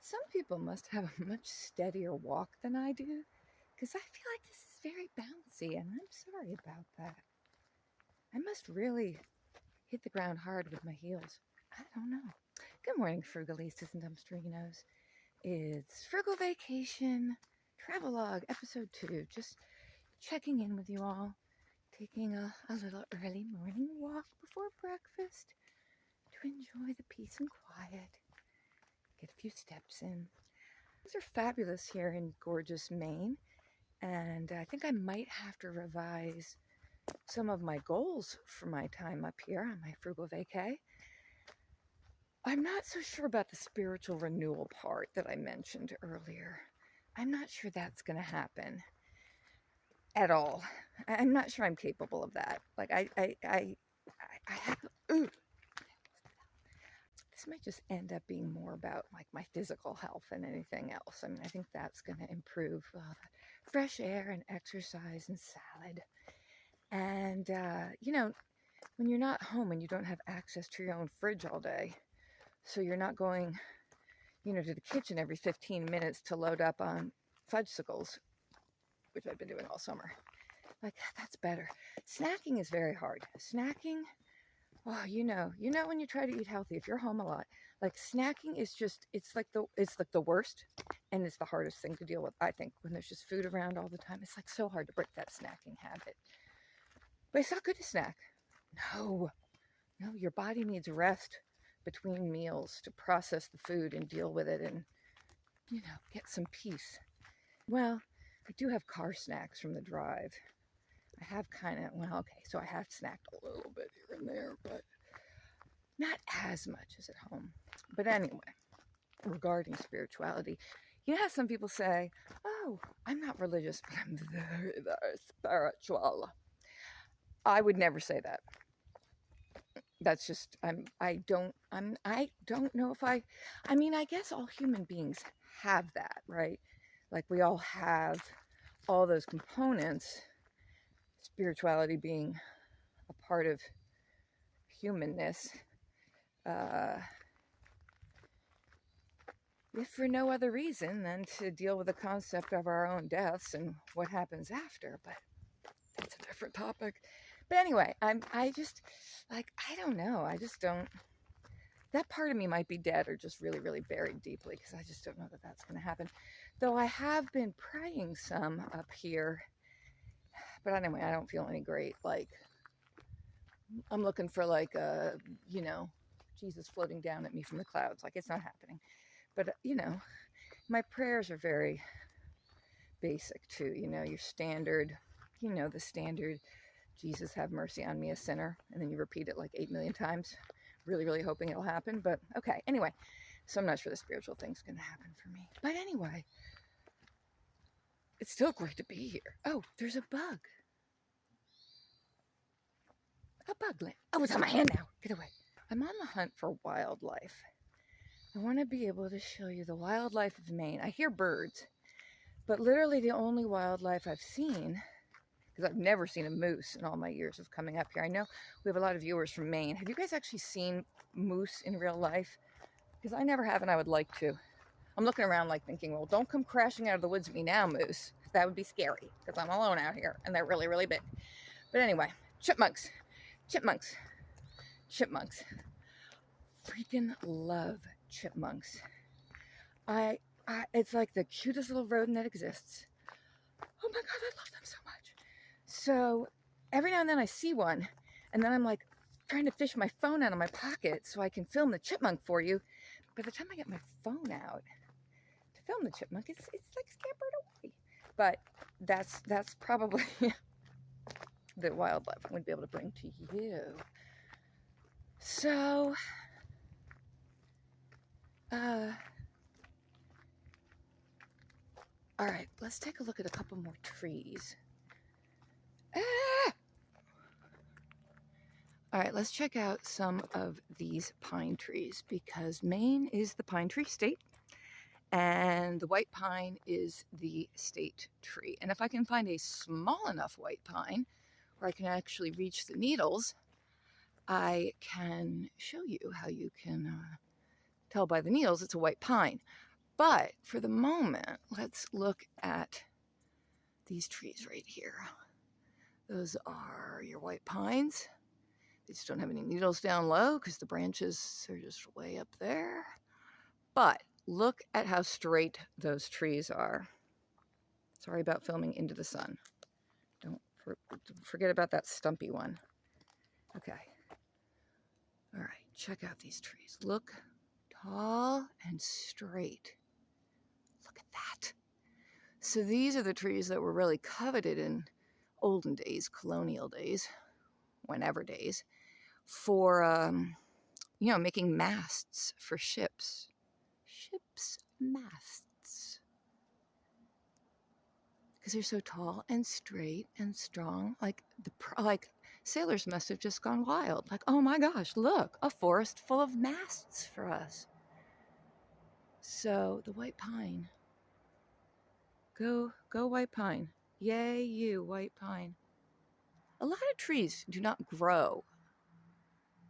Some people must have a much steadier walk than I do, because I feel like this is very bouncy, and I'm sorry about that. I must really hit the ground hard with my heels. I don't know. Good morning, Frugalistas and Dumpsterinos. It's Frugal Vacation Travelogue Episode 2. Just checking in with you all, taking a little early morning walk before breakfast to enjoy the peace and quiet, get a few steps in. Things are fabulous here in gorgeous Maine, and I think I might have to revise some of my goals for my time up here on my frugal vacay. I'm not so sure about the spiritual renewal part that I mentioned earlier. I'm not sure that's going to happen at all. I'm not sure I'm capable of that. Like I have. Ooh, this might just end up being more about like my physical health than anything else. I mean, I think that's going to improve fresh air and exercise and salad. And, when you're not home and you don't have access to your own fridge all day, so you're not going, to the kitchen every 15 minutes to load up on fudgesicles, which I've been doing all summer. Like, that's better. Snacking is very hard. Snacking, oh, when you try to eat healthy, if you're home a lot, like snacking is just, it's like the worst, and it's the hardest thing to deal with, I think, when there's just food around all the time. It's like so hard to break that snacking habit. But it's not good to snack. No, your body needs rest between meals to process the food and deal with it and, get some peace. Well, I do have car snacks from the drive. I have so I have snacked a little bit here and there, but not as much as at home. But anyway, regarding spirituality, you know how some people say, oh, I'm not religious, but I'm very, very spiritual. I would never say that. That's just, I don't know if I guess all human beings have that, right? Like we all have all those components, spirituality being a part of humanness, if for no other reason than to deal with the concept of our own deaths and what happens after, but that's a different topic. But anyway, I just, like, I don't know. I just don't, that part of me might be dead or just really, really buried deeply, because I just don't know that that's going to happen. Though I have been praying some up here, but anyway, I don't feel any great. Like, I'm looking for like Jesus floating down at me from the clouds. Like, it's not happening. But, my prayers are very basic too. Your standard, the standard, Jesus have mercy on me, a sinner. And then you repeat it like 8 million times, really, really hoping it'll happen. But okay, anyway, so I'm not sure the spiritual thing's going to happen for me. But anyway, it's still great to be here. Oh, there's a bug. A bug. Oh, it's on my hand now. Get away. I'm on the hunt for wildlife. I want to be able to show you the wildlife of Maine. I hear birds, but literally the only wildlife I've seen, because I've never seen a moose in all my years of coming up here. I know we have a lot of viewers from Maine. Have you guys actually seen moose in real life? Because I never have, and I would like to. I'm looking around like thinking, well, don't come crashing out of the woods at me now, moose. That would be scary, because I'm alone out here, and they're really, really big. But anyway, chipmunks. Chipmunks. Chipmunks. Freaking love chipmunks. It's like the cutest little rodent that exists. Oh my God, I love them so much. So every now and then I see one, and then I'm like trying to fish my phone out of my pocket so I can film the chipmunk for you. By the time I get my phone out to film the chipmunk, it's like scampered away. But that's probably the wildlife I'm going to be able to bring to you. So, all right, let's take a look at a couple more trees. All right, let's check out some of these pine trees, because Maine is the pine tree state, and the white pine is the state tree. And if I can find a small enough white pine where I can actually reach the needles, I can show you how you can tell by the needles it's a white pine. But for the moment, let's look at these trees right here. Those are your white pines. They just don't have any needles down low because the branches are just way up there. But look at how straight those trees are. Sorry about filming into the sun. Don't forget about that stumpy one. Okay. All right, check out these trees. Look tall and straight. Look at that. So these are the trees that were really coveted in olden days, colonial days, whenever days, for, making masts for ships. Ships' masts. Because they're so tall and straight and strong. Like sailors must have just gone wild. Like, oh my gosh, look, a forest full of masts for us. So the white pine. Go white pine. Yay, you, white pine. A lot of trees do not grow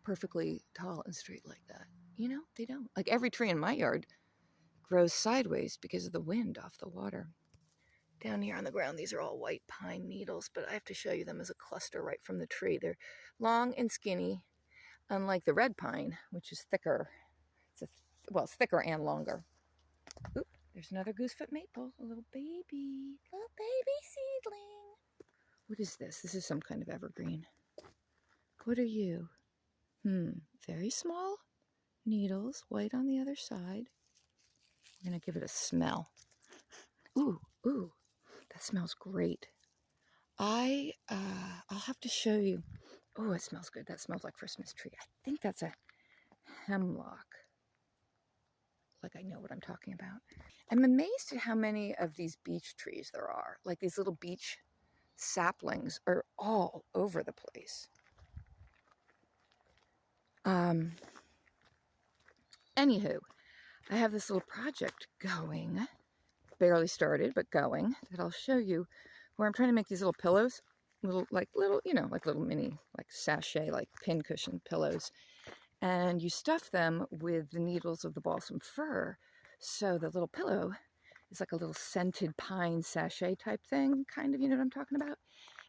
perfectly tall and straight like that. They don't. Like every tree in my yard grows sideways because of the wind off the water. Down here on the ground, these are all white pine needles, but I have to show you them as a cluster right from the tree. They're long and skinny, unlike the red pine, which is thicker. It's thicker and longer. Oop, there's another goosefoot maple, a little baby seedling. What is this? This is some kind of evergreen. What are you? Very small needles, white on the other side. We're gonna give it a smell. Ooh, that smells great. I'll have to show you. Oh, it smells good. That smells like Christmas tree. I think that's a hemlock. Like I know what I'm talking about. I'm amazed at how many of these beech trees there are. Like these little beech saplings are all over the place. Anywho, I have this little project going, barely started, but going, that I'll show you, where I'm trying to make these little pillows, little mini, like sachet, like pincushion pillows. And you stuff them with the needles of the balsam fir. So the little pillow is like a little scented pine sachet type thing, kind of, you know what I'm talking about?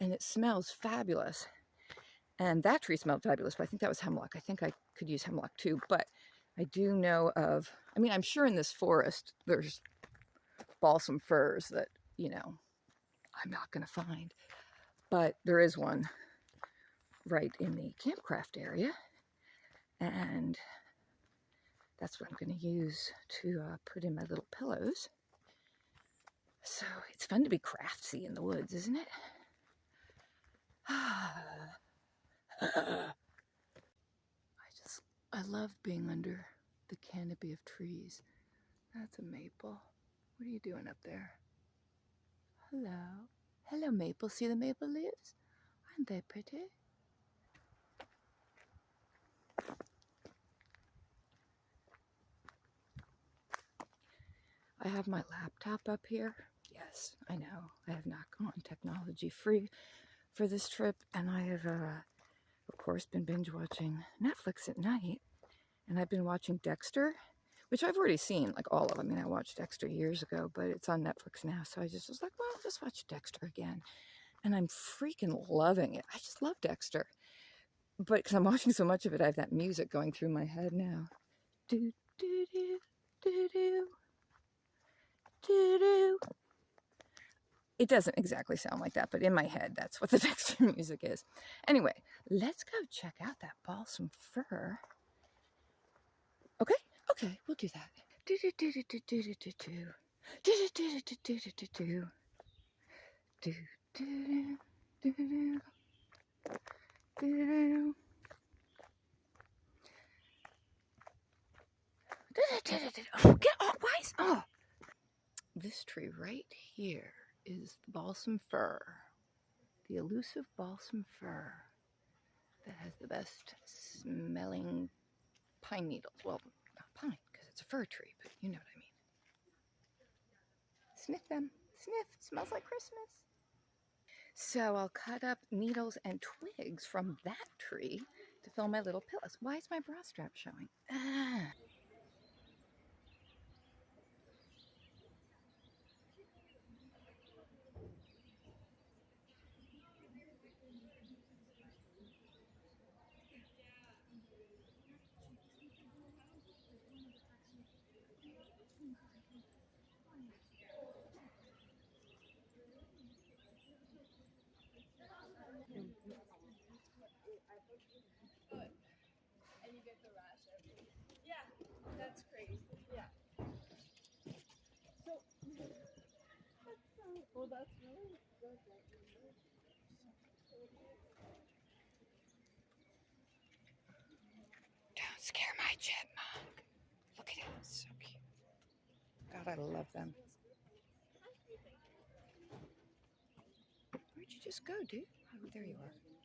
And it smells fabulous. And that tree smelled fabulous, but I think that was hemlock. I think I could use hemlock too, but I do know of, I'm sure in this forest there's balsam firs that, I'm not going to find. But there is one right in the campcraft area. And that's what I'm going to use to put in my little pillows. So it's fun to be craftsy in the woods, isn't it? I love being under the canopy of trees. That's a maple. What are you doing up there? Hello, maple. See the maple leaves? Aren't they pretty? I have my laptop up here. Yes, I know. I have not gone technology free for this trip, and I have, of course, been binge watching Netflix at night. And I've been watching Dexter, which I've already seen, like all of. I watched Dexter years ago, but it's on Netflix now, so I just was like, well, I'll just watch Dexter again. And I'm freaking loving it. I just love Dexter. But because I'm watching so much of it, I have that music going through my head now. Do, do, do, do, do. Do-do. It doesn't exactly sound like that, but in my head, that's what the Dexter music is. Anyway, let's go check out that balsam fir. Okay, we'll do that. Do-do-do-do-do-do-do-do. Do-do-do-do-do-do-do-do. Do-do-do-do-do-do. Do-do-do. Oh, get off! Why? This tree right here is balsam fir, the elusive balsam fir that has the best smelling pine needles. Well, not pine because it's a fir tree, but you know what I mean. Sniff them. Sniff. Smells like Christmas. So I'll cut up needles and twigs from that tree to fill my little pillows. Why is my bra strap showing? Don't scare my chipmunk. Look at him, so cute. God, I love them. Where'd you just go, dude? Oh, there you are.